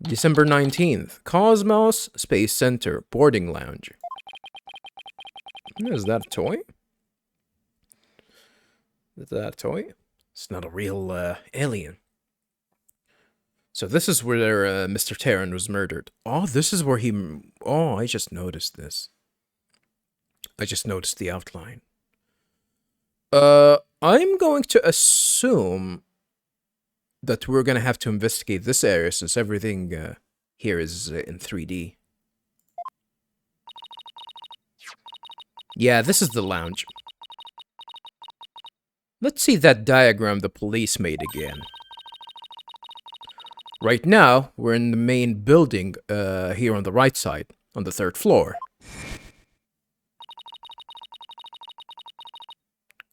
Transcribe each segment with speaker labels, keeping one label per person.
Speaker 1: December 19th. Cosmos Space Center Boarding Lounge. Is that a toy? Is that a toy? It's not a real alien. So this is where Mr. Terran was murdered. Oh, this is where he... Oh, I just noticed this. I just noticed the outline. I'm going to assume that we're going to have to investigate this area since everything here is in 3D. Yeah, this is the lounge. Let's see that diagram the police made again. Right now, we're in the main building here on the right side, on the 3rd floor.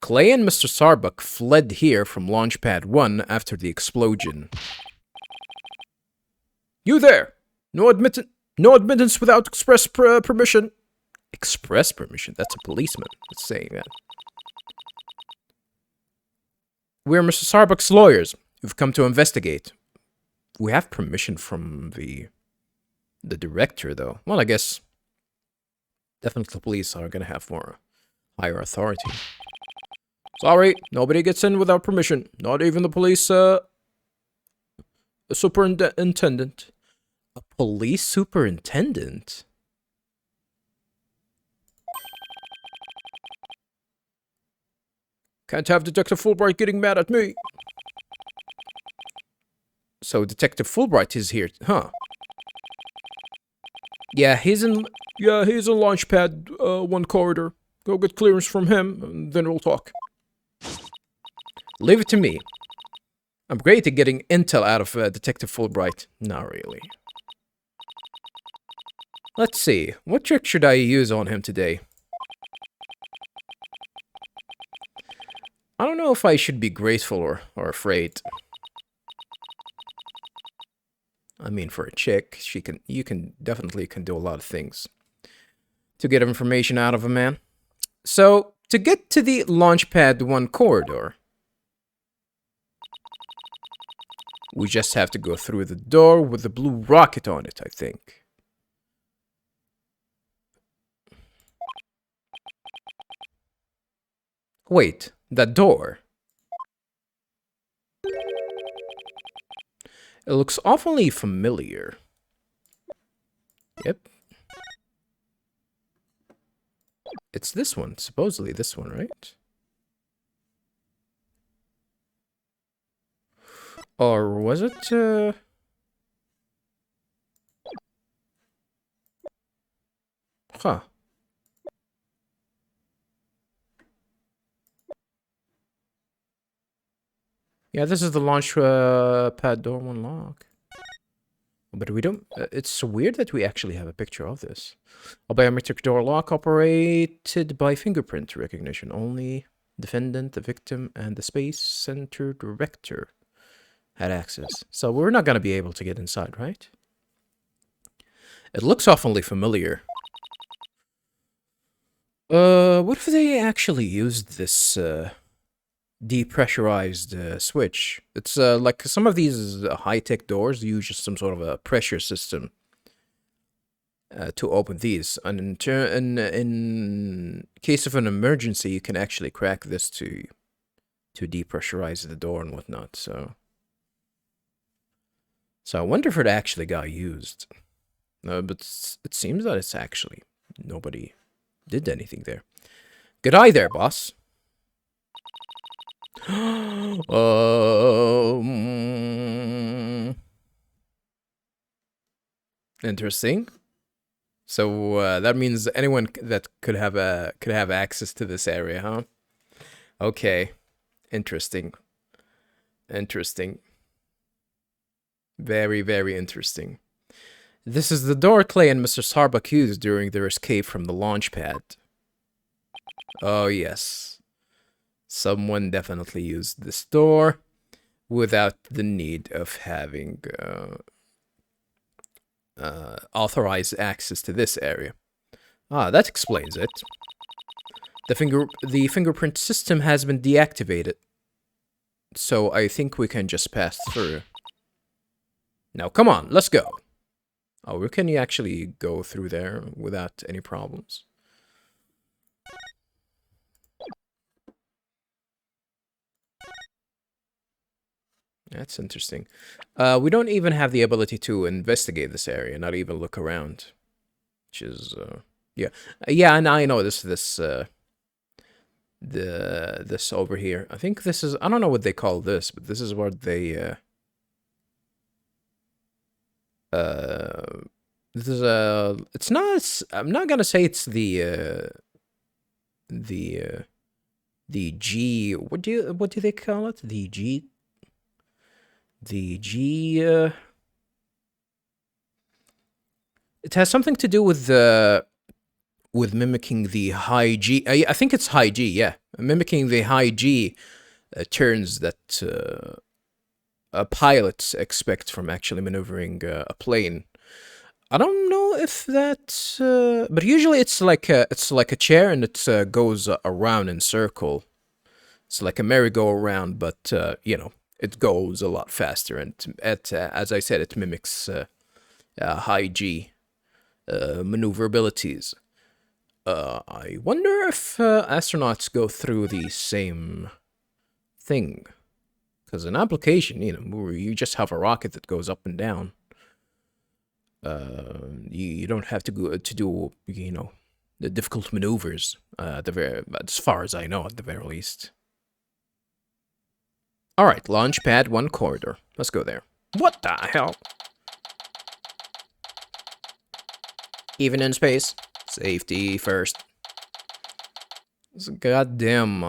Speaker 1: Clay and Mr. Starbuck fled here from Launchpad 1 after the explosion. You there! No admittance without express permission. Express permission? That's a policeman that's saying that. We're Mr. Starbuck's lawyers. We've come to investigate. We have permission from the director, though. Well, I guess definitely the police are gonna have more higher authority. Sorry, nobody gets in without permission. Not even the police superintendent. A police superintendent? Can't have Detective Fulbright getting mad at me. So Detective Fulbright is here, huh? Yeah, he's in Launchpad 1 corridor. Go get clearance from him, and then we'll talk. Leave it to me. I'm great at getting intel out of Detective Fulbright. Not really. Let's see. What trick should I use on him today? I don't know if I should be graceful or afraid. I mean, for a chick, you can definitely do a lot of things to get information out of a man. So, to get to the Launchpad 1 corridor, we just have to go through the door with the blue rocket on it, I think. Wait, that door. It looks awfully familiar. Yep. It's this one, supposedly this one, right? Or was it, Huh. Yeah, this is the launch pad door one lock. But we don't... it's weird that we actually have a picture of this. A biometric door lock operated by fingerprint recognition. Only defendant, the victim, and the Space Center director had access. So we're not going to be able to get inside, right? It looks awfully familiar. What if they actually used this depressurized switch? It's like some of these high-tech doors use just some sort of a pressure system to open these. And in case of an emergency, you can actually crack this to depressurize the door and whatnot. So I wonder if it actually got used. But it seems that it's actually nobody did anything there. Good eye there, boss. Interesting. So that means anyone that could have access to this area, huh? Okay. Interesting. Interesting. Very, very interesting. This is the door Clay and Mr. Starbuck used during their escape from the launch pad. Oh, yes. Someone definitely used this door without the need of having authorized access to this area. Ah, that explains it. The fingerprint system has been deactivated. So I think we can just pass through. Now, come on, let's go. Oh, can you actually go through there without any problems? That's interesting. We don't even have the ability to investigate this area, not even look around. Which is, yeah. Yeah, and I know this over here. I think this is, I don't know what they call this, but this is what they, this is it's not, I'm not gonna say it's the G, what do they call it? The G, it has something to do with mimicking the high G. I think it's high G, yeah. Mimicking the high G turns that pilots expect from actually maneuvering a plane. I don't know if that's, but usually it's like a chair and it goes around in circle. It's like a merry-go-round, but you know, it goes a lot faster, and as I said, it mimics high G maneuverabilities. I wonder if astronauts go through the same thing. Because an application, you know, you just have a rocket that goes up and down. You don't have to go to do, you know, the difficult maneuvers. As far as I know, at the very least. All right, launch pad 1 corridor. Let's go there. What the hell? Even in space, safety first. This goddamn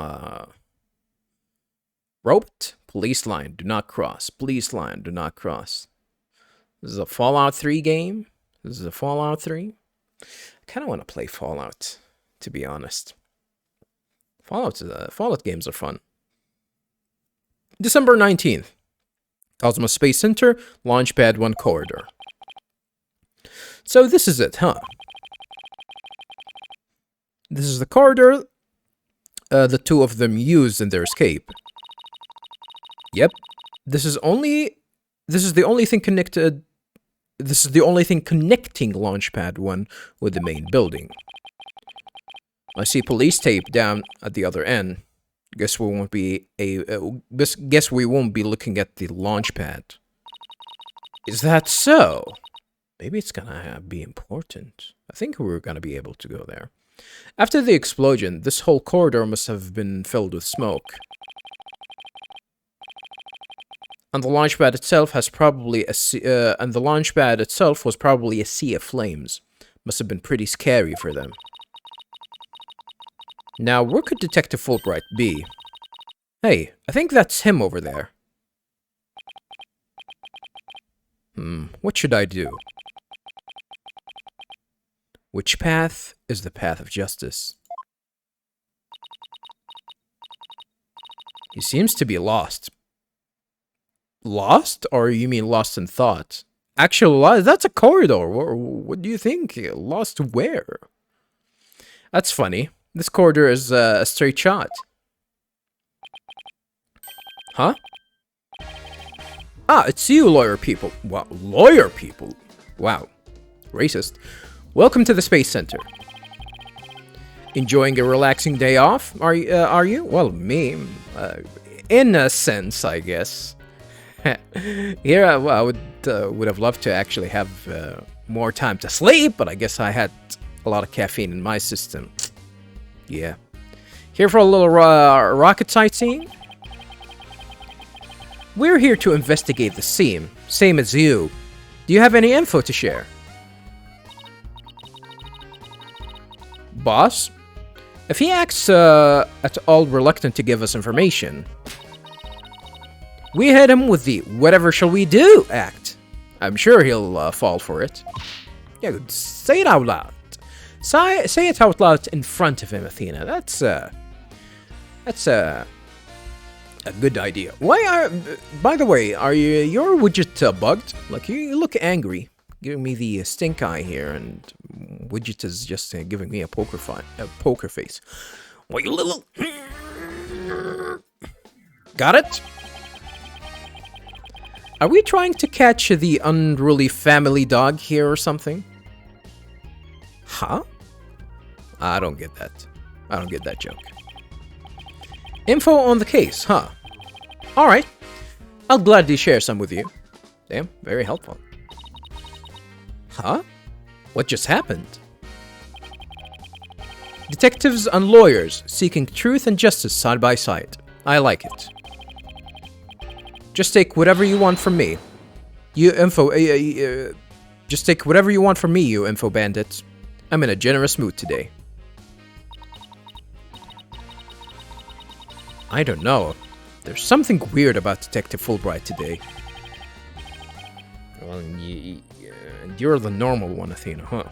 Speaker 1: robot. Police line, do not cross. Police line, do not cross. This is a Fallout 3 game. This is a Fallout 3. I kind of want to play Fallout, to be honest. Fallout games are fun. December 19th. Cosmos Space Center, Launchpad 1 corridor. So this is it, huh? This is the corridor the two of them used in their escape. Yep. This is the only thing connected. This is the only thing connecting Launchpad 1 with the main building. I see police tape down at the other end. Guess we won't be looking at the launch pad. Is that so? Maybe it's gonna be important. I think we're gonna be able to go there. After the explosion, this whole corridor must have been filled with smoke. And the launch pad itself was probably a sea of flames. Must have been pretty scary for them. Now, where could Detective Fulbright be? Hey, I think that's him over there. What should I do? Which path is the path of justice? He seems to be lost. Lost? Or you mean lost in thought? Actually, that's a corridor. What do you think? Lost where? That's funny. This corridor is a straight shot. Huh? Ah, it's you, lawyer people. Wow, lawyer people? Wow. Racist. Welcome to the Space Center. Enjoying a relaxing day off? Are you? Well, me. In a sense, I guess. Here, I would have loved to actually have more time to sleep, but I guess I had a lot of caffeine in my system. Yeah. Here for a little rocket sightseeing? We're here to investigate the scene, same as you. Do you have any info to share? Boss? If he acts at all reluctant to give us information, we hit him with the whatever shall we do act. I'm sure he'll fall for it. Yeah, say it out loud. Say it out loud in front of him, Athena. That's a good idea. By the way, are your widget bugged? Like, you look angry, giving me the stink eye here, and widget is just giving me a poker face. Well, you little... Got it? Are we trying to catch the unruly family dog here or something? Huh? I don't get that. I don't get that joke. Info on the case, huh? Alright. I'll gladly share some with you. Damn, very helpful. Huh? What just happened? Detectives and lawyers seeking truth and justice side by side. I like it. Just take whatever you want from me. Just take whatever you want from me, you info bandits. I'm in a generous mood today. I don't know. There's something weird about Detective Fulbright today. Well, and you're the normal one, Athena, huh?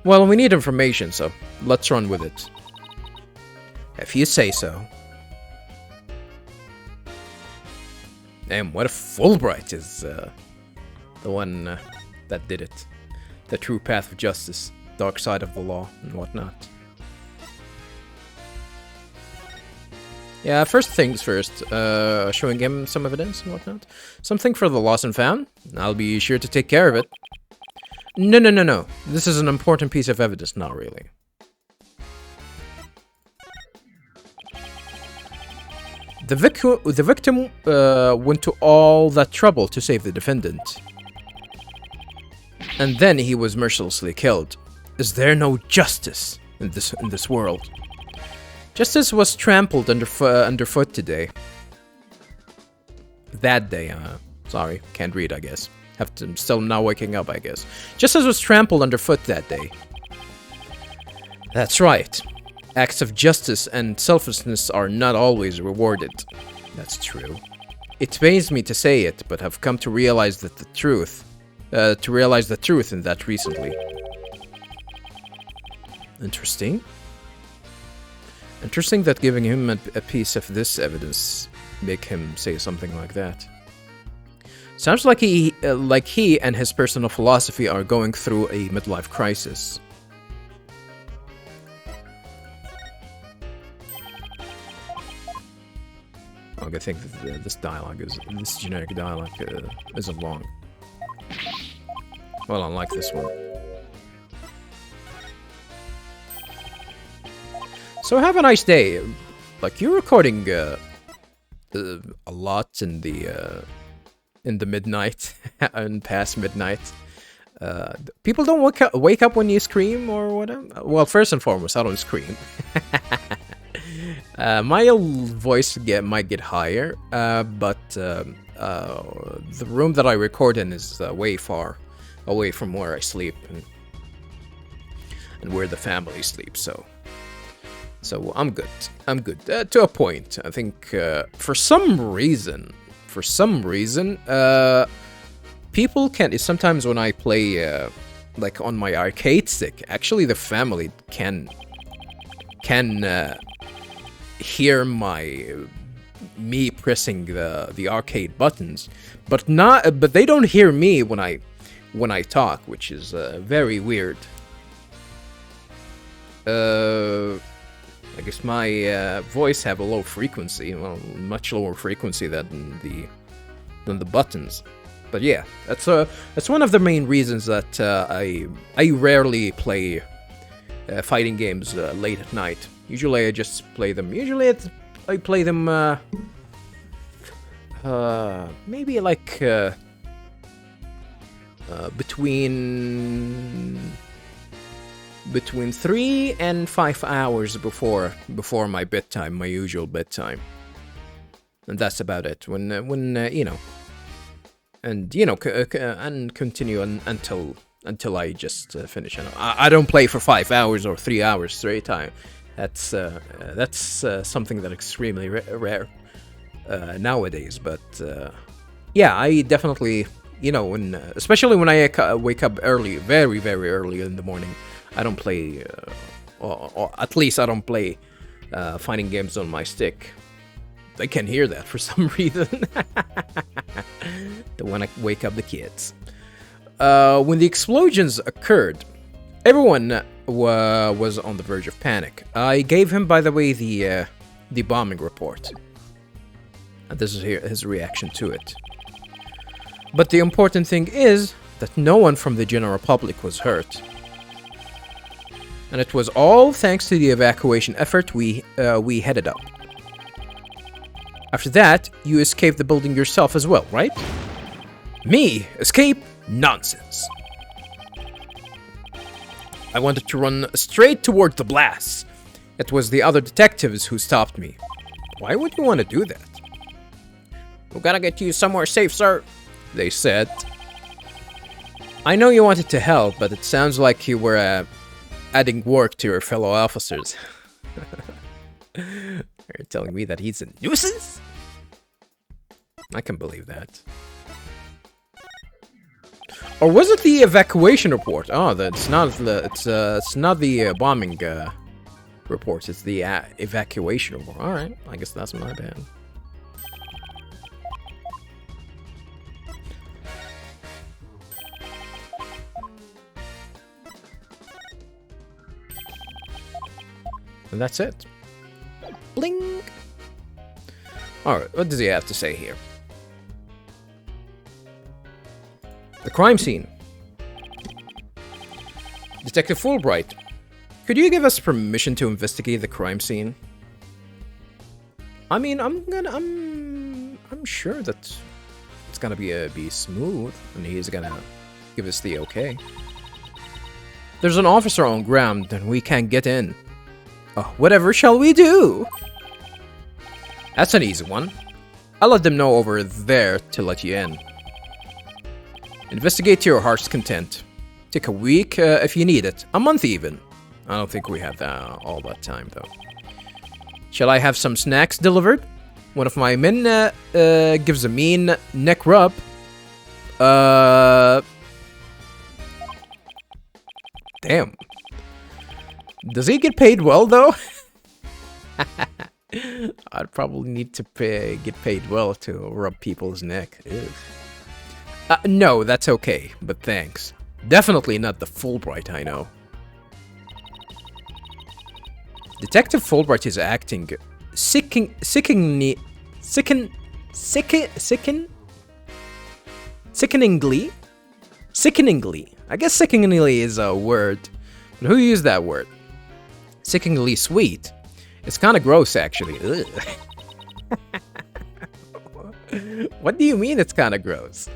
Speaker 1: Well, we need information, so let's run with it. If you say so. Damn, what if Fulbright is the one that did it? The true path of justice, dark side of the law, and whatnot. Yeah, first things first, showing him some evidence and whatnot. Something for the lost and found. I'll be sure to take care of it. No. This is an important piece of evidence, not really. The victim went to all that trouble to save the defendant. And then he was mercilessly killed. Is there no justice in this world? Justice was trampled underfoot today. That day, sorry, can't read, I guess. I'm still now waking up, I guess. Justice was trampled underfoot that day. That's right. Acts of justice and selflessness are not always rewarded. That's true. It pains me to say it, but I've come to realize that the truth in that recently. Interesting. Interesting that giving him a piece of this evidence make him say something like that. Sounds like he and his personal philosophy are going through a midlife crisis. I think that this generic dialogue isn't long. Well, unlike this one. So have a nice day. Like, you're recording a lot in the midnight and past midnight. People don't wake up when you scream or whatever. Well, first and foremost, I don't scream. My voice might get higher, but the room that I record in is way far away from where I sleep and where the family sleeps. So I'm good. I'm good to a point. I think for some reason, people can. Sometimes when I play like on my arcade stick, actually the family can hear me pressing the arcade buttons, but they don't hear me when I talk, which is very weird. I guess my voice have a low frequency, well, much lower frequency than the buttons. But yeah, that's one of the main reasons that I rarely play fighting games late at night. Usually I just play them. I play them maybe like between 3 and 5 hours before my bedtime, my usual bedtime, and that's about it. When you know, and you know, and continue until I just finish. I don't play for 5 hours or 3 hours straight time. That's something that's extremely rare nowadays. But yeah, I definitely, you know, especially when I wake up early, very very early in the morning. I don't play, or at least I don't play fighting games on my stick. I can hear that for some reason. Don't want to wake up the kids. When the explosions occurred, everyone was on the verge of panic. I gave him, by the way, the bombing report. And this is his reaction to it. But the important thing is that no one from the general public was hurt. And it was all thanks to the evacuation effort we headed up. After that, you escaped the building yourself as well, right? Me? Escape? Nonsense. I wanted to run straight towards the blast. It was the other detectives who stopped me. Why would you want to do that? We gotta get you somewhere safe, sir, they said. I know you wanted to help, but it sounds like you were adding work to your fellow officers. You're telling me that he's a nuisance? I can believe that. Or was it the evacuation report? Oh, that's not the it's not the bombing report. It's the evacuation report. All right, I guess that's my bad. And that's it. Bling. All right, what does he have to say here? The crime scene. Detective Fulbright, could you give us permission to investigate the crime scene? I mean, I'm sure that it's gonna be smooth, and he's gonna give us the okay. There's an officer on ground, and we can't get in. Oh, whatever shall we do? That's an easy one. I'll let them know over there to let you in. Investigate to your heart's content. Take a week if you need it. A month even. I don't think we have all that time, though. Shall I have some snacks delivered? One of my men gives a mean neck rub. Damn. Does he get paid well, though? I'd probably need to get paid well to rub people's neck. Ew. No, that's okay, but thanks. Definitely not the Fulbright I know. Detective Fulbright is acting sickeningly. I guess sickeningly is a word. But who used that word? Sickeningly sweet. It's kind of gross, actually. What do you mean it's kind of gross?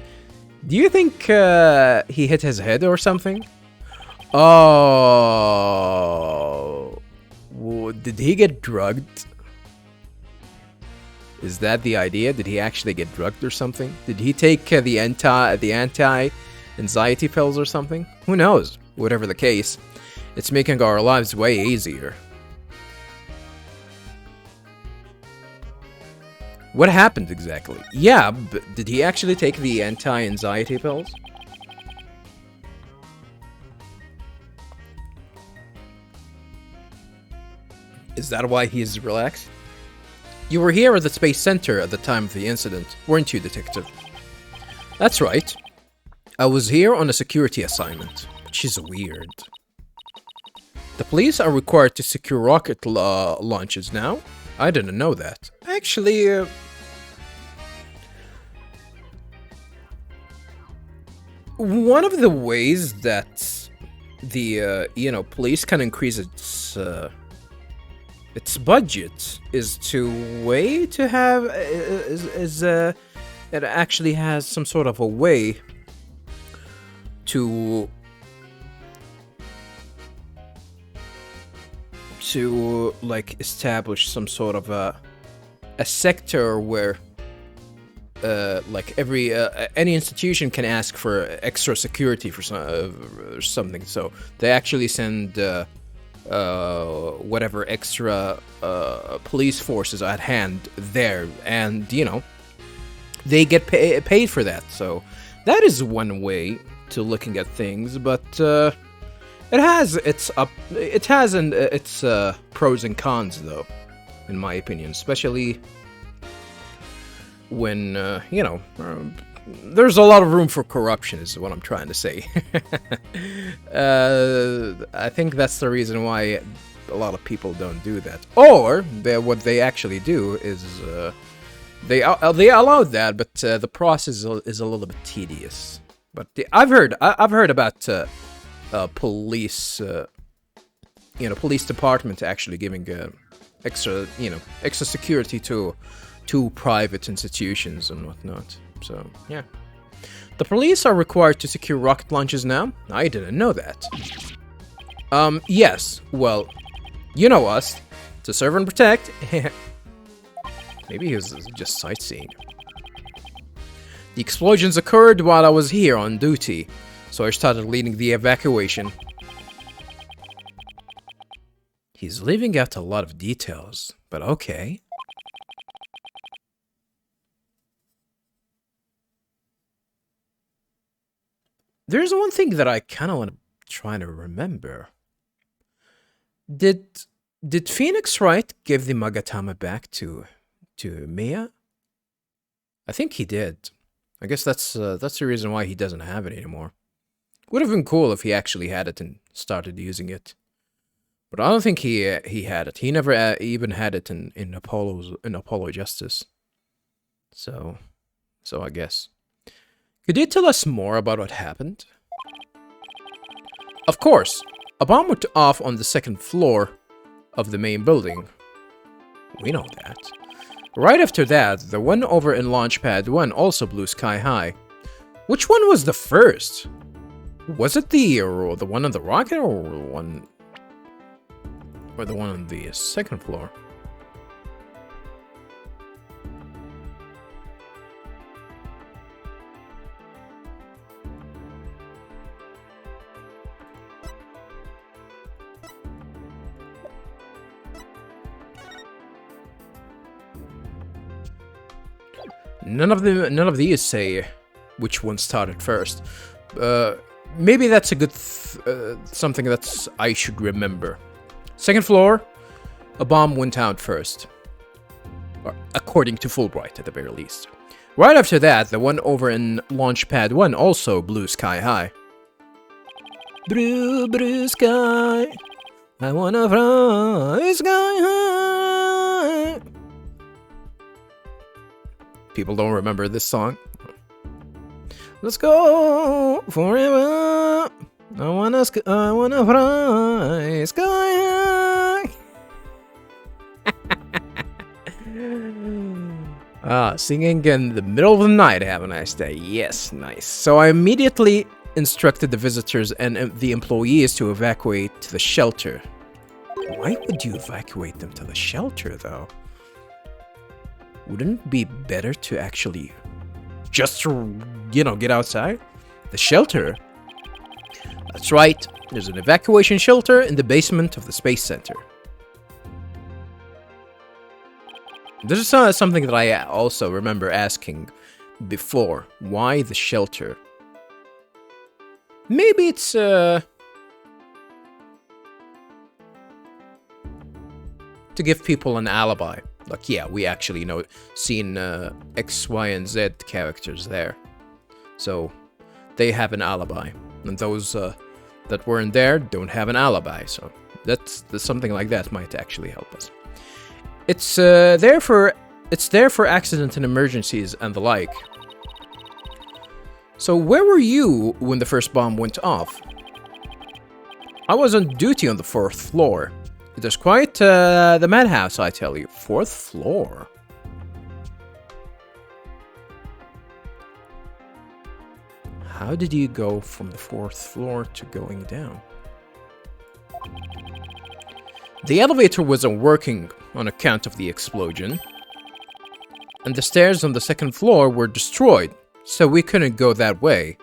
Speaker 1: Do you think he hit his head or something? Oh, did he get drugged? Is that the idea? Did he actually get drugged or something? Did he take the anti-anxiety pills or something? Who knows? Whatever the case, it's making our lives way easier. What happened exactly? Yeah, but did he actually take the anti-anxiety pills? Is that why he's relaxed? You were here at the Space Center at the time of the incident, weren't you, Detective? That's right. I was here on a security assignment, which is weird. The police are required to secure rocket launches now? I didn't know that. Actually, one of the ways that the police can increase its budget is it actually has some sort of a way to like establish some sort of a sector where like any institution can ask for extra security for something. So they actually send whatever extra police forces at hand there, and they get paid for that. So that is one way to looking at things, but it has its pros and cons, though, in my opinion, especially when there's a lot of room for corruption, is what I'm trying to say. I think that's the reason why a lot of people don't do that. Or what they actually do is They allowed that, but the process is a little bit tedious. But I've heard about police, police department actually giving extra security to private institutions and whatnot. So yeah, the police are required to secure rocket launches now. I didn't know that. Yes. Well, you know us, to serve and protect. Maybe he was just sightseeing. The explosions occurred while I was here on duty, so I started leading the evacuation. He's leaving out a lot of details, but okay. There's one thing that I kind of want to try to remember. Did Phoenix Wright give the Magatama back to Mia? I think he did. I guess that's the reason why he doesn't have it anymore. Would have been cool if he actually had it and started using it, but I don't think he had it. He never even had it in Apollo Justice. So I guess. Could you tell us more about what happened? Of course, a bomb went off on the second floor of the main building. We know that. Right after that, the one over in Launchpad 1 also blew sky high. Which one was the first? Was it the one on the rocket or the one on the second floor? None of these say which one started first. Maybe that's a good something that's I should remember. Second floor, a bomb went out first, or according to Fulbright at the very least. Right after that, the one over in Launchpad 1 also blew sky high. Blue sky, I wanna fly sky high. People don't remember this song. Let's go forever. I wanna fly sky high. Singing in the middle of the night. Have a nice day. Yes, nice. So I immediately instructed the visitors and the employees to evacuate to the shelter. Why would you evacuate them to the shelter, though? Wouldn't it be better to actually just, get outside? The shelter? That's right. There's an evacuation shelter in the basement of the Space Center. This is something that I also remember asking before. Why the shelter? Maybe it's, to give people an alibi. Like, yeah, we actually seen X, Y, and Z characters there. So, they have an alibi. And those that weren't there don't have an alibi. So, that's something like that might actually help us. It's there for accidents and emergencies and the like. So, where were you when the first bomb went off? I was on duty on the 4th floor. It is quite the madhouse, I tell you. 4th floor. How did you go from the 4th floor to going down? The elevator wasn't working on account of the explosion. And the stairs on the 2nd floor were destroyed, so we couldn't go that way.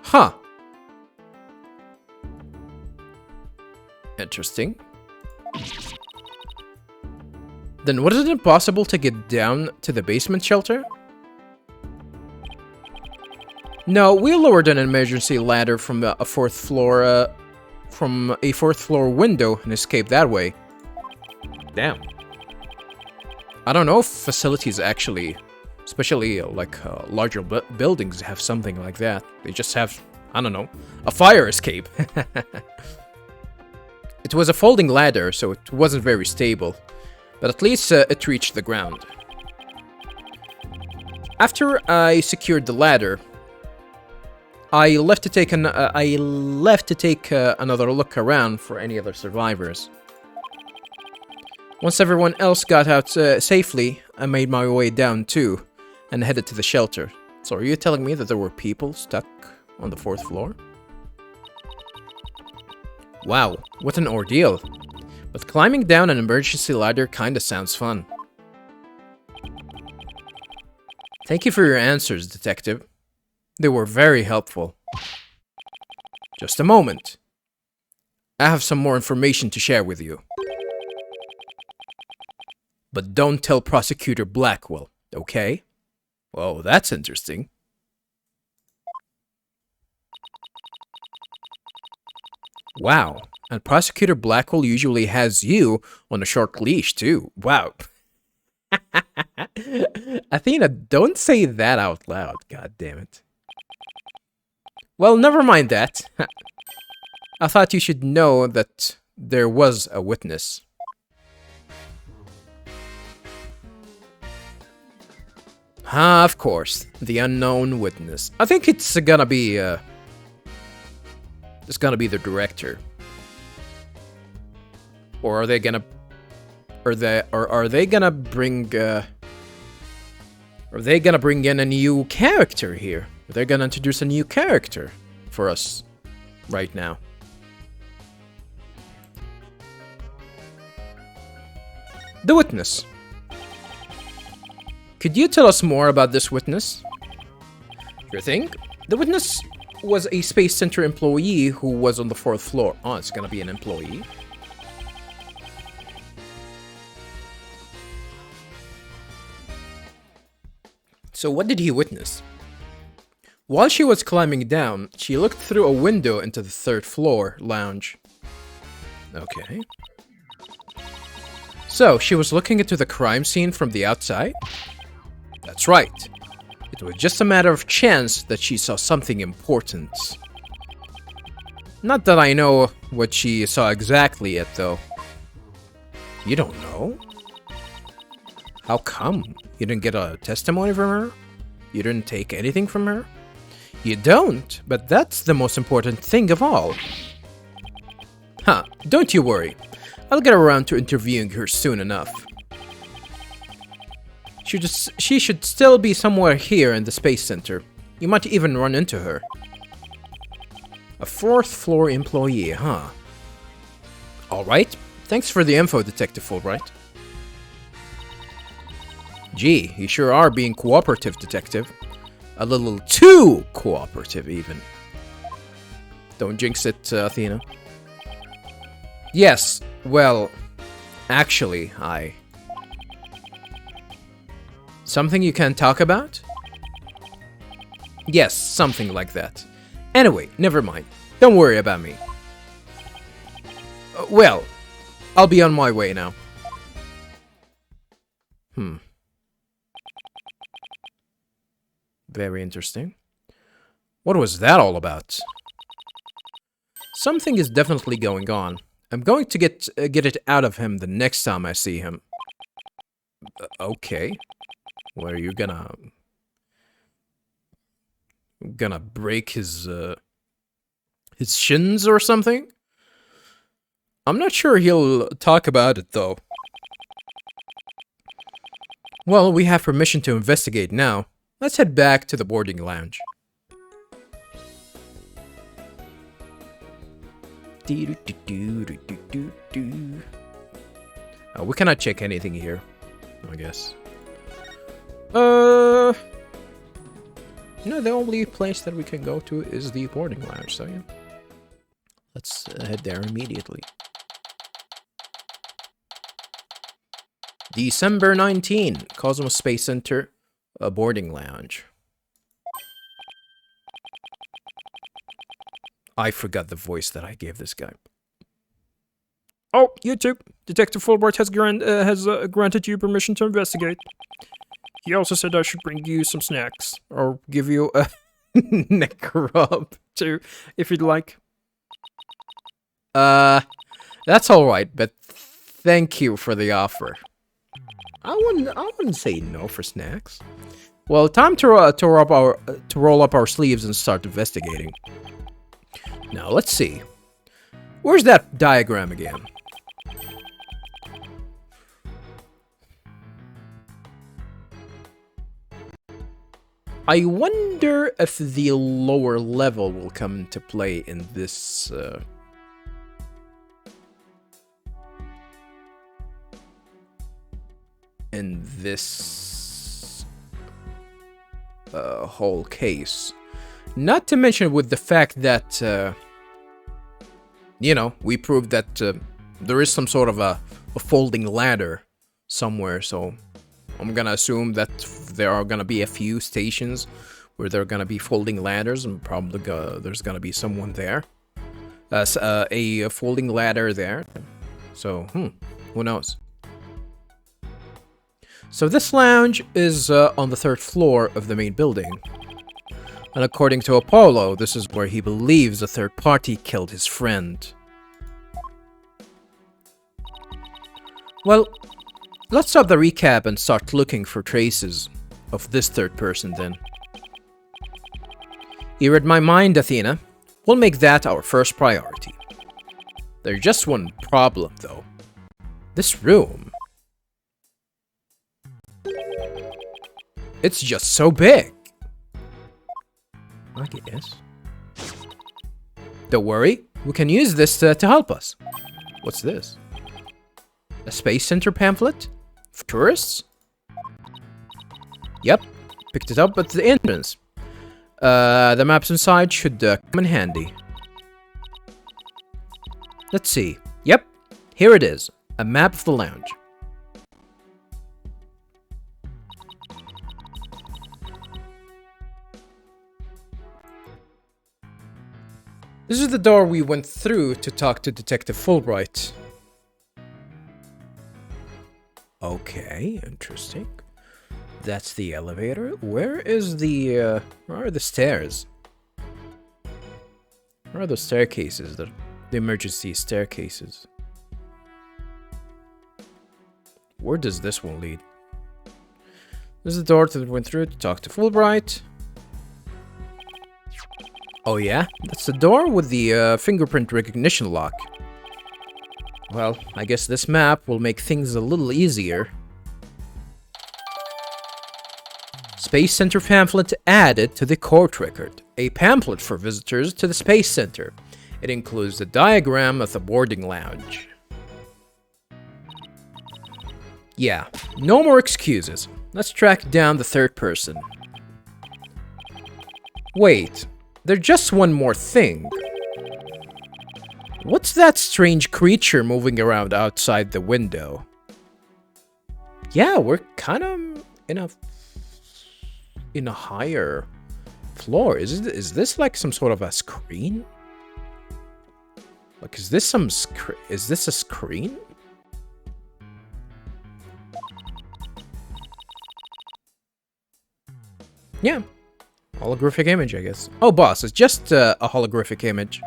Speaker 1: Huh. Interesting. Then was it impossible to get down to the basement shelter? No, we lowered an emergency ladder from a 4th floor window and escaped that way. Damn. I don't know if facilities actually, especially like larger buildings, have something like that. They just have, I don't know, a fire escape. It was a folding ladder, so it wasn't very stable, but at least it reached the ground. After I secured the ladder, I left to take another look around for any other survivors. Once everyone else got out safely, I made my way down too, and headed to the shelter. So are you telling me that there were people stuck on the 4th floor? Wow, what an ordeal. But climbing down an emergency ladder kinda sounds fun. Thank you for your answers, Detective. They were very helpful. Just a moment. I have some more information to share with you. But don't tell Prosecutor Blackwell, okay? Whoa, that's interesting. Wow, and Prosecutor Blackwell usually has you on a short leash too. Wow. Athena, don't say that out loud, god damn it. Well, never mind that. I thought you should know that there was a witness. Ah, of course, the unknown witness. I think it's gonna be the director. Or are they gonna bring in a new character here? Are they gonna introduce a new character for us right now? The witness. Could you tell us more about this witness? Sure thing. The witness was a Space Center employee who was on the 4th floor. Oh, it's gonna be an employee. So what did he witness? While she was climbing down, she looked through a window into the 3rd floor lounge. Okay. So, she was looking into the crime scene from the outside? That's right. It was just a matter of chance that she saw something important. Not that I know what she saw exactly yet, though. You don't know? How come? You didn't get a testimony from her? You didn't take anything from her? You don't, but that's the most important thing of all. Huh, don't you worry. I'll get around to interviewing her soon enough. She should still be somewhere here in the Space Center. You might even run into her. A 4th floor employee, huh? Alright, thanks for the info, Detective Fulbright. Gee, you sure are being cooperative, Detective. A little too cooperative, even. Don't jinx it, Athena. Yes, well, actually, Something you can't talk about? Yes, something like that. Anyway, never mind. Don't worry about me. Well, I'll be on my way now. Very interesting. What was that all about? Something is definitely going on. I'm going to get it out of him the next time I see him. Okay. What are you gonna break his shins or something? I'm not sure he'll talk about it though. Well, we have permission to investigate now. Let's head back to the boarding lounge. We cannot check anything here, I guess. No, the only place that we can go to is the boarding lounge, so yeah. Let's head there immediately. December 19, Cosmos Space Center, a boarding lounge. I forgot the voice that I gave this guy. Oh, you too. Detective Fulbright has granted you permission to investigate. He also said I should bring you some snacks, or give you a neck rub too, if you'd like. That's all right, but thank you for the offer. I wouldn't say no for snacks. Well, time to roll up our sleeves and start investigating. Now, let's see. Where's that diagram again? I wonder if the lower level will come into play in this... whole case. Not to mention with the fact that, you know, we proved that there is some sort of a folding ladder somewhere, so I'm gonna assume that there are gonna be a few stations where there are gonna be folding ladders, and probably there's gonna be someone there. A folding ladder there. So, who knows? So this lounge is on the 3rd floor of the main building. And according to Apollo, this is where he believes a third party killed his friend. Well, let's stop the recap and start looking for traces of this third person then. You read my mind, Athena. We'll make that our first priority. There's just one problem, though. This room. It's just so big. I guess. Don't worry, we can use this to help us. What's this? A Space Center pamphlet? For tourists? Yep, picked it up at the entrance. The maps inside should come in handy. Let's see. Yep, here it is. A map of the lounge. This is the door we went through to talk to Detective Fulbright. Okay, interesting. That's the elevator. Where is the, where are the stairs? Where are the staircases? The emergency staircases. Where does this one lead? This is the door that we went through to talk to Fulbright. Oh yeah? That's the door with the fingerprint recognition lock. Well, I guess this map will make things a little easier. Space Center pamphlet added to the court record. A pamphlet for visitors to the Space Center. It includes the diagram of the boarding lounge. Yeah, no more excuses. Let's track down the third person. Wait. There's just one more thing. What's that strange creature moving around outside the window? Yeah, we're kind of in a higher floor. Is this like some sort of a screen? Like, is this a screen? Yeah. Holographic image, I guess. Oh, boss, it's just a holographic image.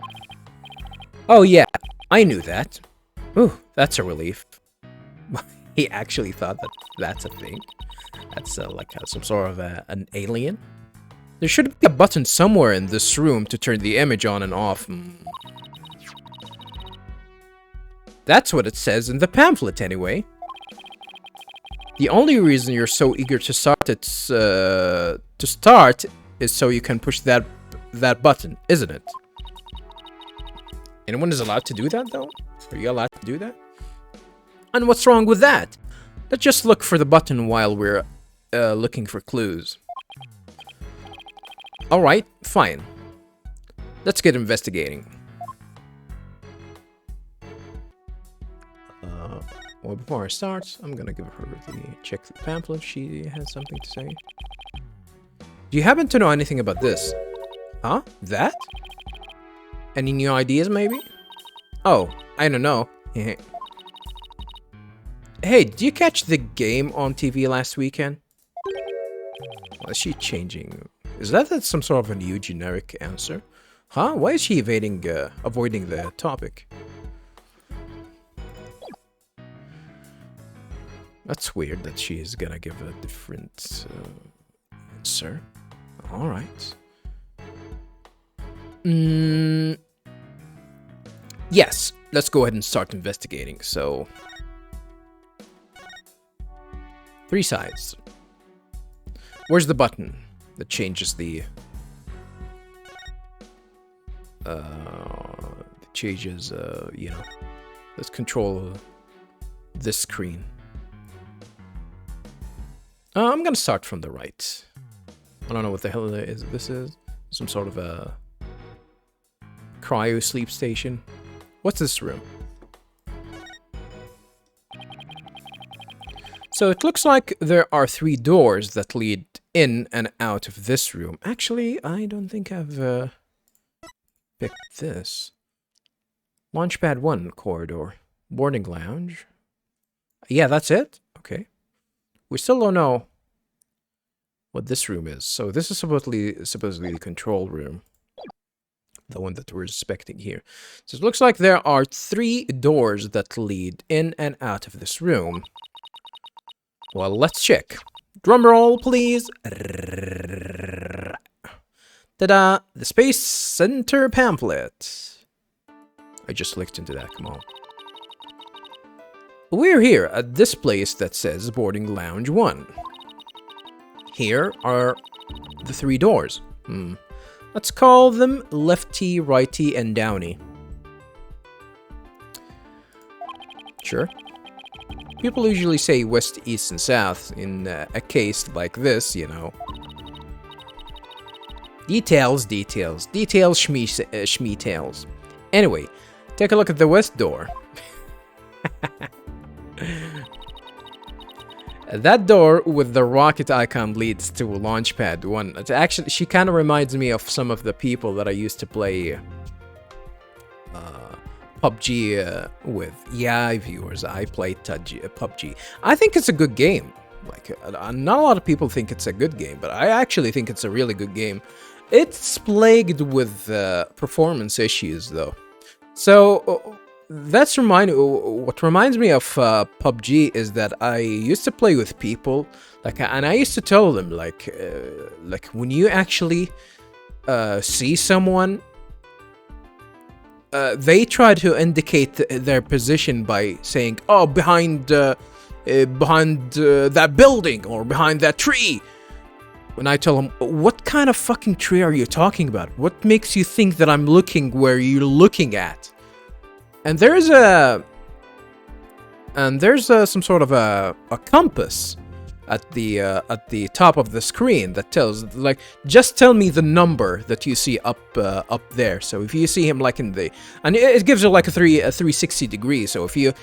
Speaker 1: Oh, yeah, I knew that. Ooh, that's a relief. He actually thought that that's a thing. That's like some sort of an alien. There should be a button somewhere in this room to turn the image on and off. That's what it says in the pamphlet, anyway. The only reason you're so eager to start is so you can push that button, isn't it? Anyone is allowed to do that, though? Are you allowed to do that? And what's wrong with that? Let's just look for the button while we're looking for clues. Alright, fine. Let's get investigating. Well, before I start, I'm gonna give her the check the pamphlet. She has something to say. Do you happen to know anything about this? Huh? That? Any new ideas, maybe? Oh, I don't know. Hey, did you catch the game on TV last weekend? Why is she changing? Is that some sort of a new generic answer? Huh? Why is she avoiding the topic? That's weird that she is gonna give a different sir. All right. Yes, let's go ahead and start investigating. So, 3 sides. Where's the button that changes the you know, let's control this screen. I'm gonna start from the right. I don't know what the hell this is. Some sort of a cryo sleep station. What's this room? So it looks like there are 3 doors that lead in and out of this room. Actually, I don't think I've picked this. Launchpad 1 corridor. Boarding lounge. Yeah, that's it? Okay. We still don't know what this room is. So this is supposedly the control room. The one that we're inspecting here. So it looks like there are 3 doors that lead in and out of this room. Well, let's check. Drum roll, please. Ta-da! The Space Center pamphlet. I just clicked into that, come on. We're here at this place that says Boarding Lounge 1. Here are the 3 doors. Let's call them Lefty, Righty, and Downy. Sure. People usually say West, East, and South in a case like this, you know. Details, shmee-tales. Anyway, take a look at the west door. That door with the rocket icon leads to Launchpad 1. It's actually, she kind of reminds me of some of the people that I used to play PUBG with. Yeah, viewers, I played PUBG. I think it's a good game. Like, not a lot of people think it's a good game, but I actually think it's a really good game. It's plagued with performance issues, though. So what reminds me of PUBG is that I used to play with people, like, and I used to tell them, like when you actually see someone, they try to indicate their position by saying, "Oh, behind that building or behind that tree." When I tell them, "What kind of fucking tree are you talking about? What makes you think that I'm looking where you're looking at?" And there's some sort of a compass at the top of the screen that tells, like, just tell me the number that you see up there. So if you see him like in the, and it gives you like a 360 degrees. So if you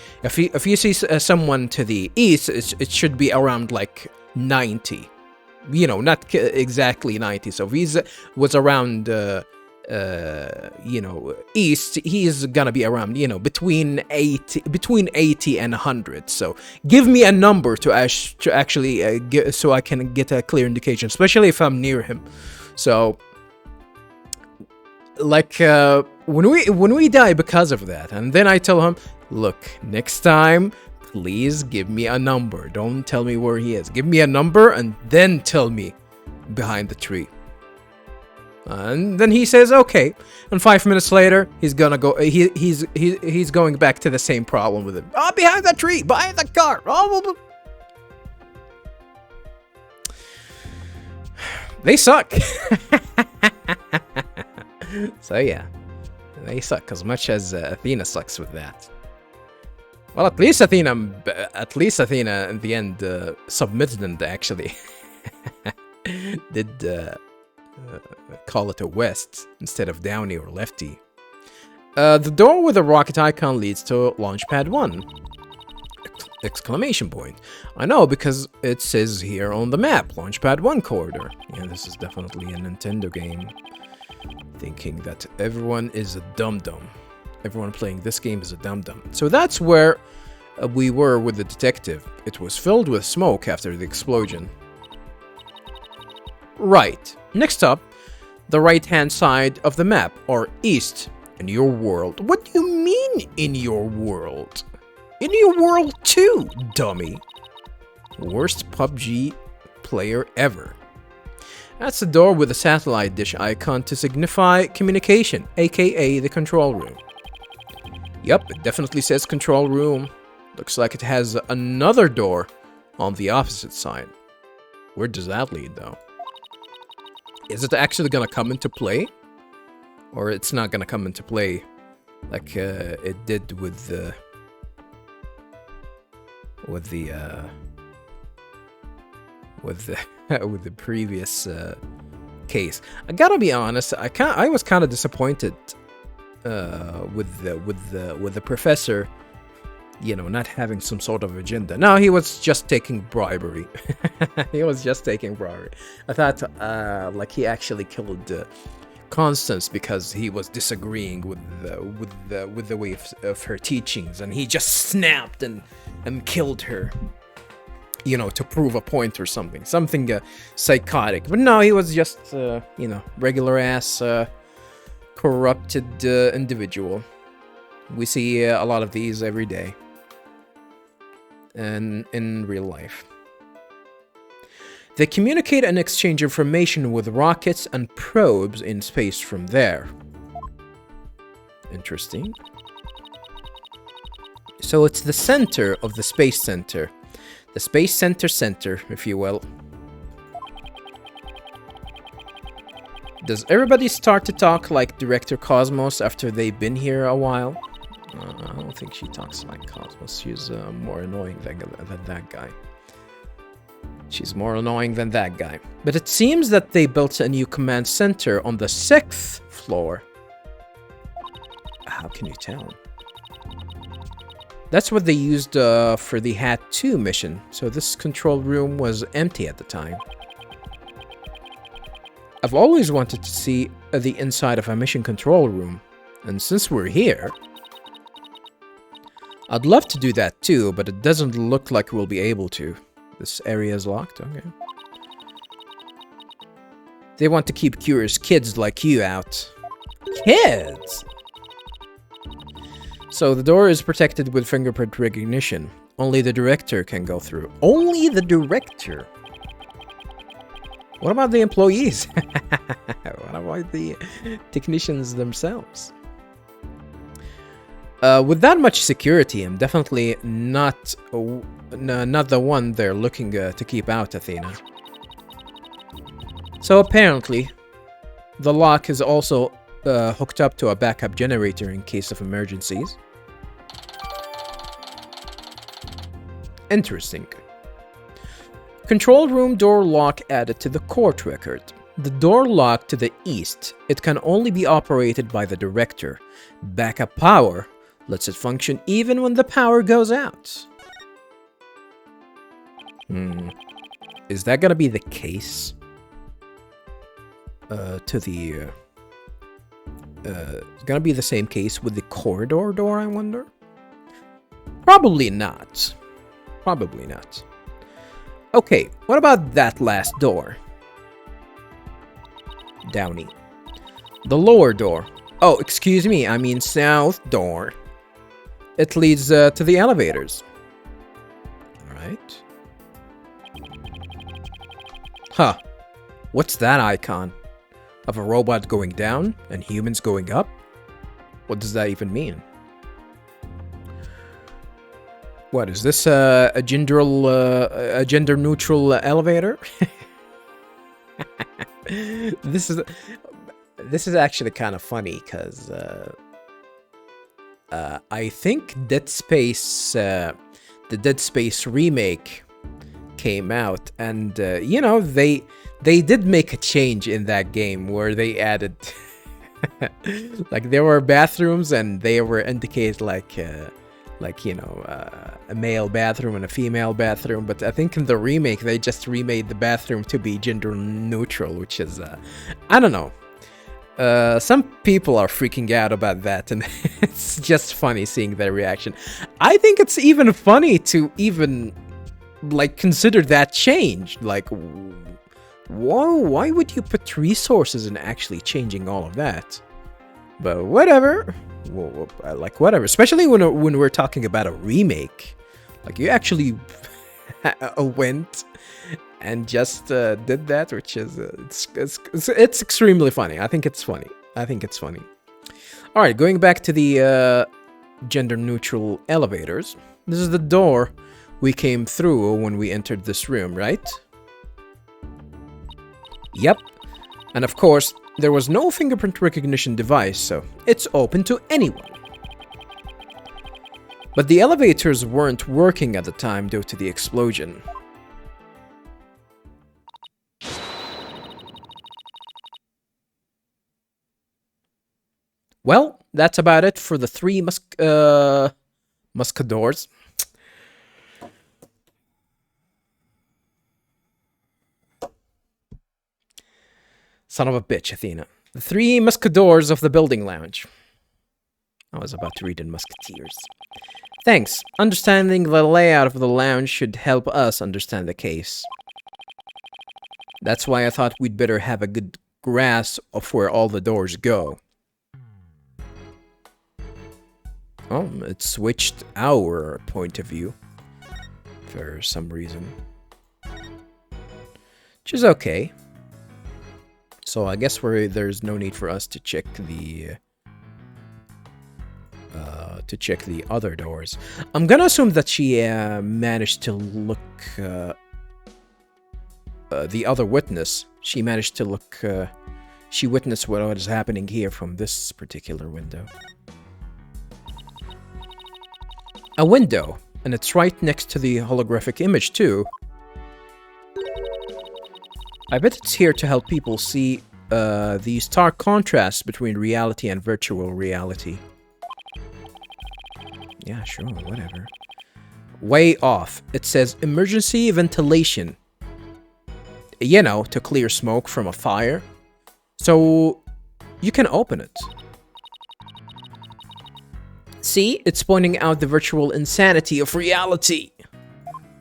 Speaker 1: see someone to the east, it should be around like 90. You know, not exactly 90. So if he was around, you know, east, he's gonna be around, you know, between 80 and 100. So give me a number to actually get, so I can get a clear indication, especially if I'm near him. So, like, when we die because of that, and then I tell him, "Look, next time, please give me a number. Don't tell me where he is. Give me a number and then tell me behind the tree." And then he says, "Okay." And 5 minutes later, he's gonna go. He's going back to the same problem with him. "Oh, behind the tree, behind the car." Oh, they suck. So yeah, they suck as much as Athena sucks with that. Well, at least Athena in the end submitted and actually did call it a West instead of Downy or Lefty. The door with the rocket icon leads to Launchpad 1. Exclamation point. I know, because it says here on the map, Launchpad 1 corridor. Yeah, this is definitely a Nintendo game. Thinking that everyone is a dum-dum. Everyone playing this game is a dum-dum. So that's where we were with the detective. It was filled with smoke after the explosion. Right. Next up, the right-hand side of the map, or east, in your world. What do you mean, in your world? In your world too, dummy. Worst PUBG player ever. That's the door with a satellite dish icon to signify communication, aka the control room. Yup, it definitely says control room. Looks like it has another door on the opposite side. Where does that lead, though? Is it actually gonna come into play? Or it's not gonna come into play like it did with the with the previous case. I gotta be honest, I was kind of disappointed with the professor, you know, not having some sort of agenda. No, he was just taking bribery. He was just taking bribery. I thought like he actually killed Constance because he was disagreeing with the way of her teachings, and he just snapped and killed her, you know, to prove a point or something psychotic. But no, he was just you know, regular ass corrupted individual. We see a lot of these every day and in real life. They communicate and exchange information with rockets and probes in space from there. Interesting. So it's the center of the space center. The space center, if you will. Does everybody start to talk like Director Cosmos after they've been here a while? I don't think she talks like Cosmos. She's more annoying than that guy. She's more annoying than that guy. But it seems that they built a new command center on the 6th floor. How can you tell? That's what they used for the Hat 2 mission. So this control room was empty at the time. I've always wanted to see the inside of a mission control room. And since we're here, I'd love to do that too, but it doesn't look like we'll be able to. This area is locked, okay. They want to keep curious kids like you out. Kids? So the door is protected with fingerprint recognition. Only the director can go through. Only the director? What about the employees? What about the technicians themselves? With that much security, I'm definitely not the one they're looking to keep out, Athena. So apparently, the lock is also hooked up to a backup generator in case of emergencies. Interesting. Control room door lock added to the court record. The door lock to the east, it can only be operated by the director. Backup power lets it function even when the power goes out. Is that gonna be the case? It's gonna be the same case with the corridor door, I wonder? Probably not. Probably not. Okay, what about that last door? Downey. The lower door. Oh, excuse me, I mean south door. It leads to the elevators. Alright. Huh. What's that icon? Of a robot going down and humans going up? What does that even mean? What is this? A gender-neutral elevator? This is actually kind of funny because I think Dead Space, the Dead Space remake came out, and you know, they did make a change in that game where they added like there were bathrooms and they were indicated like you know, a male bathroom and a female bathroom. But I think in the remake they just remade the bathroom to be gender neutral, which is I don't know. Some people are freaking out about that, and it's just funny seeing their reaction. I think it's even funny to even like consider that change. Like, whoa, why would you put resources in actually changing all of that? But whatever. Well, like whatever. Especially when we're talking about a remake. Like you actually went and just did that, which is it's extremely funny. I think it's funny. All right, going back to the gender-neutral elevators. This is the door we came through when we entered this room, right? Yep. And of course, there was no fingerprint recognition device, so it's open to anyone. But the elevators weren't working at the time due to the explosion. Well, that's about it for the three Muscadors. Son of a bitch, Athena. The three Muscadors of the building lounge. I was about to read in Musketeers. Thanks. Understanding the layout of the lounge should help us understand the case. That's why I thought we'd better have a good grasp of where all the doors go. Oh, it switched our point of view. For some reason. Which is okay. So I guess there's no need for us to check the other doors. I'm gonna assume that she managed to look the other witness. She managed to look. She witnessed what is happening here from this particular window. A window, and it's right next to the holographic image too. I bet it's here to help people see the stark contrast between reality and virtual reality. Yeah, sure, whatever. Way off. It says emergency ventilation. You know, to clear smoke from a fire. So, you can open it. See, it's pointing out the virtual insanity of reality.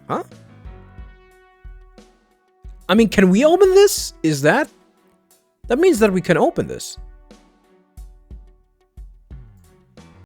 Speaker 1: Huh? I mean, can we open this? Is that... That means that we can open this.